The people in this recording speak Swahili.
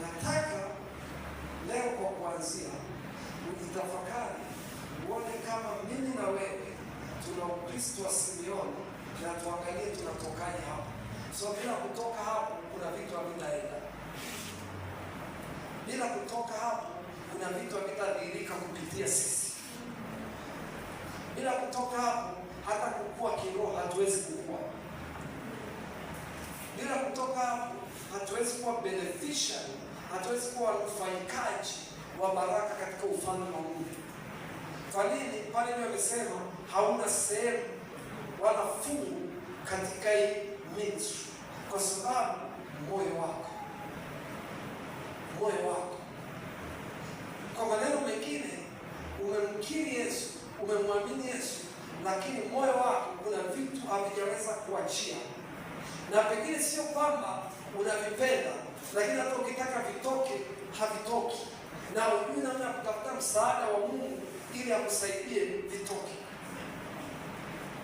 Nataka leo kwa kuanzia ujitafakari, uone kama mimi na wewe tuna Ukristo wa Simeoni na tuangalie tunatokaje hapo. So bila kutoka hapo kuna vitu havitaenda. Bila kutoka hapo kuna vitu havitadhihirika kupitia sisi. Bila kutoka hapo hata kukua kiroho hatuwezi kukua. Bila kutoka hapo hatuwezi kuwa beneficiary, hatuwezi kuwa wanufaikaji wa baraka katika ufalme wa Mungu. Kwa nini? Pale ndio amesema hauna sehemu wala fungu katika hii ministry, kwa sababu moyo wako. Kwa maneno mengine, umemkiri Yesu, umemwamini Yesu, lakini moyo wako kuna vitu havijaweza kuachia. Na pengine sio kwamba unavipenda, lakini hata ukitaka vitoke, havitoki. Na ujue namna ya kutafuta msaada wa Mungu ili akusaidie vitoke.